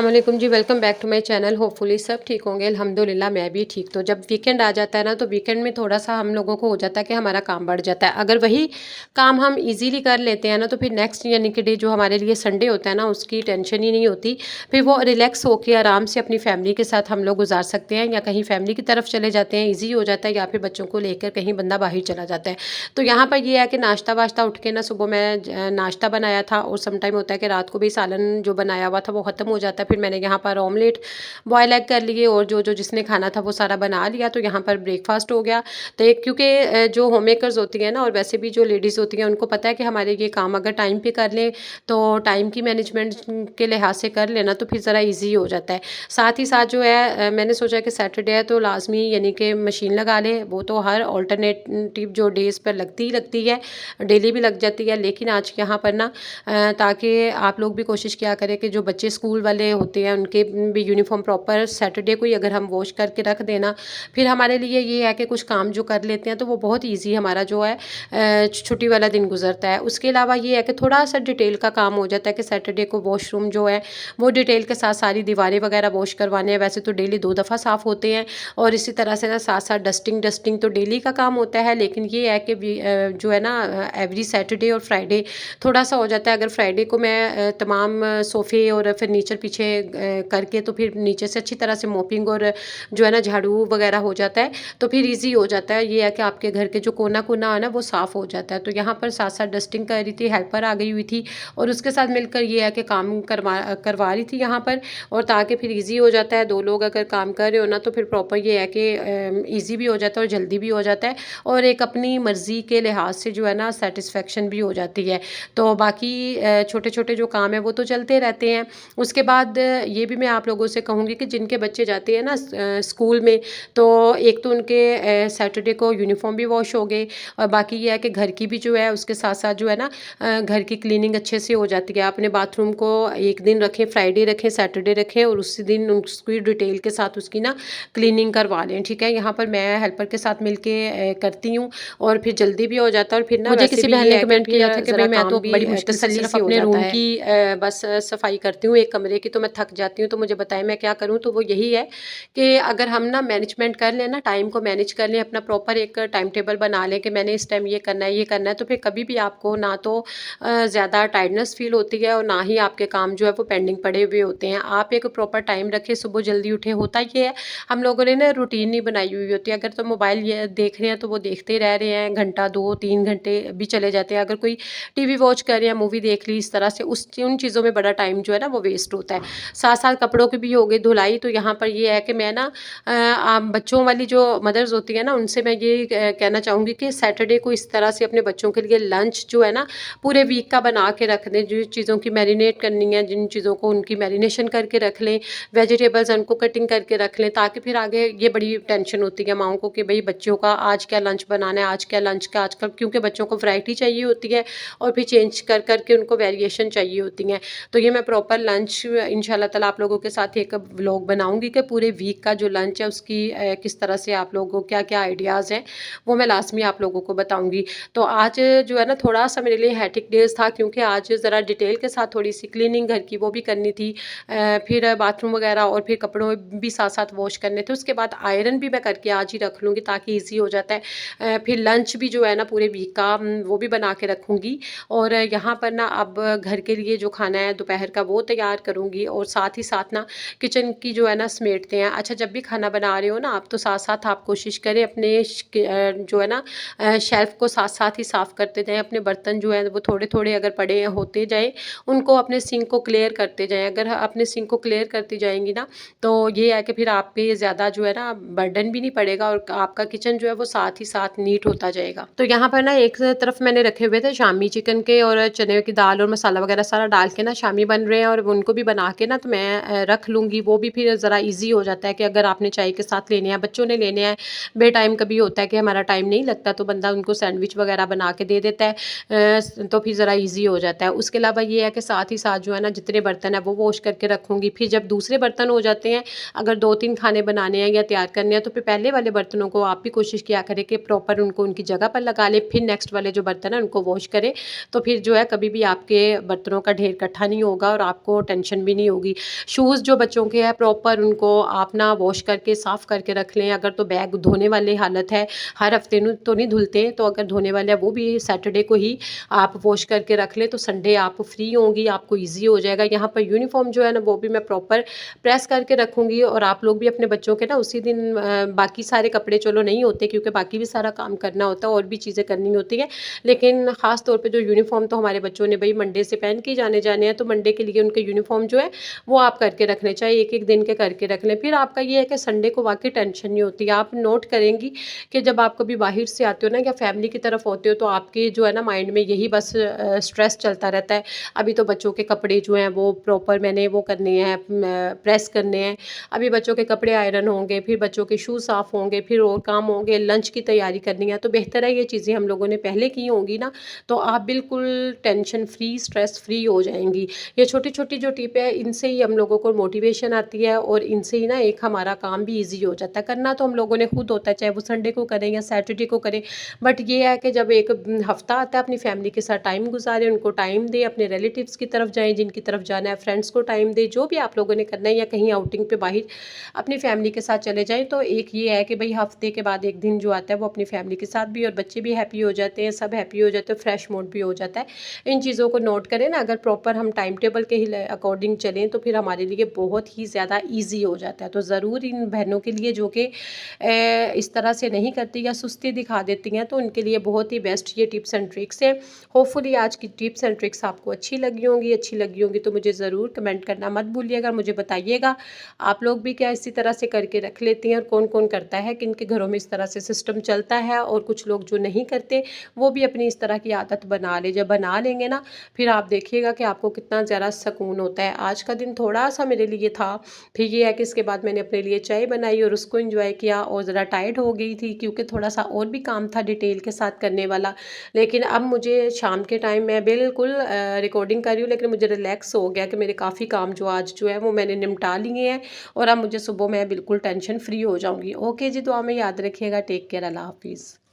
अस्सलाम वालेकुम जी। Welcome back to my channel. Hopefully सब ठीक होंगे। अल्हम्दुलिल्लाह मैं भी ठीक। तो जब वीकेंड आ जाता है ना, तो वीकेंड में थोड़ा सा हम लोगों को हो जाता है कि हमारा काम बढ़ जाता है। अगर वही काम हम इजीली कर लेते हैं ना, तो फिर नेक्स्ट यानी कि डे जो हमारे लिए संडे होता है ना, उसकी टेंशन ही नहीं होती। फिर वो रिलैक्स होकर आराम से अपनी फैमिली के साथ हम लोग गुजार सकते हैं, या कहीं फैमिली की तरफ चले जाते हैं, ईजी हो जाता है, या फिर बच्चों को लेकर कहीं बंदा बाहर चला जाता है। तो यहाँ पर ये है कि नाश्ता वाश्ता उठ के ना, सुबह मैं नाश्ता बनाया था, और सम टाइम होता है कि रात को भी सालन जो बनाया हुआ था वो ख़त्म हो जाता है। फिर मैंने यहाँ पर ऑमलेट बॉयल एग कर लिए, और जो जो जिसने खाना था वो सारा बना लिया। तो यहाँ पर ब्रेकफास्ट हो गया। तो एक क्योंकि जो होम मेकर्स होती हैं ना, और वैसे भी जो लेडीज़ होती हैं, उनको पता है कि हमारे ये काम अगर टाइम पे कर लें, तो टाइम की मैनेजमेंट के लिहाज से कर लेना, तो फिर ज़रा ईजी हो जाता है। साथ ही साथ जो है मैंने सोचा कि सैटरडे है तो लाजमी यानी कि मशीन लगा लें। वो तो हर ऑल्टरनेटिव जो डेज़ पर लगती ही लगती है, डेली भी लग जाती है। लेकिन आज यहाँ पर ना ताकि आप लोग भी कोशिश किया करें कि जो बच्चे स्कूल वाले होते हैं उनके भी यूनिफॉर्म प्रॉपर सैटरडे को ही अगर हम वॉश करके रख देना, फिर हमारे लिए ये है कि कुछ काम जो कर लेते हैं तो वो बहुत ईजी हमारा जो है छुट्टी वाला दिन गुजरता है। उसके अलावा ये है कि थोड़ा सा डिटेल का काम हो जाता है कि सैटरडे को वॉशरूम जो है वो डिटेल के साथ सारी दीवारें वगैरह वॉश करवाने हैं। वैसे तो डेली 2 दफ़ा साफ़ होते हैं, और इसी तरह से ना साथ साथ डस्टिंग तो डेली का काम होता है। लेकिन ये है कि जो है ना एवरी सैटरडे और फ्राइडे थोड़ा सा हो जाता है। अगर फ्राइडे को मैं तमाम सोफ़े और फर्नीचर पीछे करके, तो फिर नीचे से अच्छी तरह से मोपिंग और जो है ना झाड़ू वगैरह हो जाता है, तो फिर इजी हो जाता है। ये है कि आपके घर के जो कोना कोना है ना वो साफ़ हो जाता है। तो यहाँ पर साथ साथ डस्टिंग कर रही थी, हेल्पर आ गई हुई थी, और उसके साथ मिलकर ये है कि काम करवा रही थी यहाँ पर। और ताकि फिर इजी हो जाता है, 2 लोग अगर काम कर रहे हो ना, तो फिर प्रॉपर ये है कि ईजी भी हो जाता है और जल्दी भी हो जाता है, और एक अपनी मर्ज़ी के लिहाज से जो है ना सेटिस्फेक्शन भी हो जाती है। तो बाकी छोटे छोटे जो काम है वो तो चलते रहते हैं। उसके बाद ये भी मैं आप लोगों से कहूँगी कि जिनके बच्चे जाते हैं ना स्कूल में, तो एक तो उनके सैटरडे को यूनिफॉर्म भी वॉश हो गए, और बाकी ये है कि घर की भी जो है उसके साथ साथ जो है ना घर की क्लीनिंग अच्छे से हो जाती है। अपने बाथरूम को एक दिन रखें, फ्राइडे रखें, सैटरडे रखें, और उसी दिन उसकी डिटेल के साथ उसकी ना क्लीनिंग करवा लें। ठीक है, यहाँ पर मैं हेल्पर के साथ मिल के करती हूँ, और फिर जल्दी भी हो जाता है। और फिर ना मुझे वैसे किसी भी बहन ये ने है कि कमेंट किया फिर था कि ज़रा भाई मैं काम तो भी बड़ी मुश्किल से तसल्ली सिर्फ से हो अपने जाता रूम है। की बस सफाई करती हूँ एक कमरे की, तो मैं थक जाती हूँ। तो मुझे बताएं मैं क्या करूँ। तो वो यही है कि अगर हम ना मैनेजमेंट कर लें ना, टाइम को मैनेज कर लें, अपना प्रॉपर एक टाइम टेबल बना लें कि मैंने इस टाइम ये करना है, तो फिर कभी भी आपको ना तो ज़्यादा टायर्डनेस फील होती है, और ना ही आपके काम जो है वो पेंडिंग पड़े हुए होते हैं। आप एक प्रॉपर टाइम रखें, सुबह जल्दी उठे। होता ये है, हम लोगों ने ना रूटीन नहीं बनाई हुई होती है। अगर तो मोबाइल ये देख रहे हैं तो वो देखते रह रहे हैं, घंटा 2-3 घंटे भी चले जाते हैं। अगर कोई टीवी वॉच कर रहे हैं, मूवी देख ली, इस तरह से उन चीज़ों में बड़ा टाइम जो है ना वो वेस्ट होता है। साथ साथ कपड़ों की भी हो गई धुलाई। तो यहाँ पर ये है कि मैं ना बच्चों वाली जो मदर्स होती है ना, उनसे मैं ये कहना चाहूँगी कि सैटरडे को इस तरह से अपने बच्चों के लिए लंच जो है ना पूरे वीक का बना के रख दें। जो चीज़ों की मैरिनेट करनी है, जिन चीज़ों को उनकी मैरिनेशन करके रख लें, वेजिटेबल्स उनको कटिंग करके रख लें, ताकि फिर आगे ये बड़ी टेंशन होती है माओं को कि भाई बच्चों का आज क्या लंच बनाना है, आज क्या लंच का आजकल, क्योंकि बच्चों को वैरायटी चाहिए होती है, और फिर चेंज कर करके उनको वेरिएशन चाहिए होती हैं। तो ये मैं प्रॉपर लंच इंशाल्लाह ताला आप लोगों के साथ एक व्लॉग बनाऊंगी कि पूरे वीक का जो लंच है उसकी किस तरह से आप लोगों को क्या क्या आइडियाज़ हैं, वो मैं लास्ट में आप लोगों को बताऊंगी। तो आज जो है ना थोड़ा सा मेरे लिए हैटिक डेज था, क्योंकि आज ज़रा डिटेल के साथ थोड़ी सी क्लीनिंग घर की वो भी करनी थी, फिर बाथरूम वगैरह, और फिर कपड़ों भी साथ साथ वॉश करने थे। उसके बाद आयरन भी मैं करके आज ही रख लूँगी ताकि ईजी हो जाता है। फिर लंच भी जो है ना पूरे वीक का वो भी बना के रखूँगी, और यहाँ पर ना अब घर के लिए जो खाना है दोपहर का वो तैयार करूँगी, और साथ ही साथ ना किचन की जो है ना समेटते हैं। अच्छा, जब भी खाना बना रहे हो ना आप, तो साथ साथ आप कोशिश करें अपने जो है ना शेल्फ़ को साथ साथ ही साफ़ करते जाएँ। अपने बर्तन जो है वो थोड़े थोड़े अगर पड़े होते जाएँ, उनको अपने सिंक को क्लियर करते जाएँ। अगर अपने सिंक को क्लियर करती जाएंगी ना, तो ये है कि फिर आप पे ज़्यादा जो है ना बर्डन भी नहीं पड़ेगा, और आपका किचन जो है वो साथ ही साथ नीट होता जाएगा। तो यहाँ पर ना एक तरफ मैंने रखे हुए थे शामी चिकन के, और चने की दाल और मसाला वगैरह सारा डाल के ना शामी बन रहे हैं, और उनको भी बना के ना तो मैं रख लूँगी। वो भी फिर ज़रा ईजी हो जाता है कि अगर आपने चाय के साथ लेने हैं, बच्चों ने लेने हैं, बे टाइम कभी होता है कि हमारा टाइम नहीं लगता, तो बंदा उनको सैंडविच वगैरह बना के दे देता है, तो फिर ज़रा ईजी हो जाता है। उसके अलावा ये है कि साथ ही साथ जो है ना जितने बर्तन है वो वॉश करके रखूँगी। फिर जब दूसरे बर्तन हो जाते हैं, अगर 2-3 खाने बनाने हैं या तैयार करने हैं, तो फिर पहले वाले बर्तनों को आप भी कोशिश किया करें कि प्रॉपर उनको उनकी जगह पर लगा लें, फिर नेक्स्ट वाले जो बर्तन है उनको वॉश करें। तो फिर जो है कभी भी आपके बर्तनों का ढेर इकट्ठा नहीं होगा, और आपको टेंशन भी नहीं होगी। शूज़ जो बच्चों के हैं प्रॉपर उनको आप ना वॉश करके साफ़ करके रख लें। अगर तो बैग धोने वाली हालत है, हर हफ्ते तो नहीं धुलते, तो अगर धोने वाले हैं वो भी सैटरडे को ही आप वॉश करके रख लें, तो संडे आप फ्री होंगी, आपको ईज़ी हो जाएगा। यहाँ पर यूनिफ़ॉर्म जो है ना वो भी मैं प्रॉपर प्रेस करके रखूँगी, और आप लोग भी अपने बच्चों के ना उसी दिन बाकी सारे कपड़े चलो नहीं होते क्योंकि बाकी भी सारा काम करना होता है और भी चीज़ें करनी होती हैं, लेकिन ख़ास तौर पे जो यूनिफ़ॉर्म तो हमारे बच्चों ने भई मंडे से पहन के ही जाने हैं, तो मंडे के लिए उनके यूनिफ़ॉर्म जो है वो आप करके रख लें, चाहे एक-एक दिन के करके रख लें। फिर आपका ये है कि संडे को वाक़ई टेंशन नहीं होती। आप नोट करेंगी कि जब आप कभी बाहर से आते हो ना या फैमिली की तरफ होते हो, तो आपके जो है ना माइंड में यही बस स्ट्रेस चलता रहता है। अभी तो बच्चों के कपड़े जो हैं वो प्रॉपर मैंने वो करने हैं, प्रेस करने हैं, अभी बच्चों के कपड़े आयरन होंगे, फिर बच्चों के शूज़ साफ़ होंगे, फिर और काम होंगे, लंच की तैयारी करनी है। तो बेहतर है ये चीज़ें हम लोगों ने पहले की होंगी ना, तो आप बिल्कुल टेंशन फ्री, स्ट्रेस फ्री हो जाएंगी। ये छोटी-छोटी जो टिप है इनसे ही हम लोगों को मोटिवेशन आती है, और इनसे ही ना एक हमारा काम भी ईज़ी हो जाता है। करना तो हम लोगों ने खुद होता है, चाहे वो संडे को करें या सैटरडे को करें, बट ये है कि जब एक हफ्ता आता है अपनी फैमिली के साथ टाइम गुजारें, उनको टाइम दें, अपने रिलेटिव्स की तरफ जाएँ जिनकी तरफ जाना है, फ्रेंड्स को टाइम दें, जो भी आप लोगों ने करना है, या कहीं आउटिंग पे बाहर अपनी फैमिली के साथ चले जाएँ। तो एक ये है कि भई हफ्ते के बाद एक दिन जो आता है वो अपनी फैमिली के साथ भी, और बच्चे भी हैप्पी हो जाते हैं, सब हैप्पी हो जाते हैं, फ्रेश मूड भी हो जाता है। इन चीज़ों को नोट करें ना, अगर प्रॉपर हम टाइम टेबल के ही अकॉर्डिंग चलें तो फिर हमारे लिए बहुत ही ज़्यादा ईज़ी हो जाता है। तो ज़रूर इन बहनों के लिए जो कि इस तरह से नहीं करती या सुस्ती दिखा देती हैं, तो उनके लिए बहुत ही बेस्ट ये टिप्स एंड ट्रिक्स हैं। होपफुली आज की टिप्स एंड ट्रिक्स आपको अच्छी लगी होंगी तो मुझे ज़रूर कमेंट करना मत भूलिएगा, मुझे बताइएगा आप लोग भी क्या इसी तरह से करके रख लेती हैं, और कौन-कौन करता है, किनके घरों में इस तरह से सिस्टम चलता है, और कुछ लोग जो नहीं करते वो भी अपनी इस तरह की आदत बना ले। जब बना लेंगे ना, फिर आप देखिएगा कि आपको कितना ज़्यादा सुकून होता है। आज का दिन थोड़ा-सा मेरे लिए था, फिर ये है कि इसके बाद मैंने अपने लिए चाय बनाई और उसको एंजॉय किया, और ज़रा टायर्ड हो गई थी क्योंकि थोड़ा-सा और भी काम था डिटेल के साथ करने वाला। लेकिन अब मुझे शाम के टाइम मैं बिल्कुल रिकॉर्डिंग कर रही हूँ, लेकिन मुझे रिलैक्स हो गया कि मेरे काफ़ी काम जो आज जो है वो मैंने निपटा लिए हैं, और अब मुझे सुबह मैं बिल्कुल टेंशन फ्री हो जाऊँगी। ओके जी, दुआ में याद रखिएगा। Take care. अल्लाह हाफ़िज़।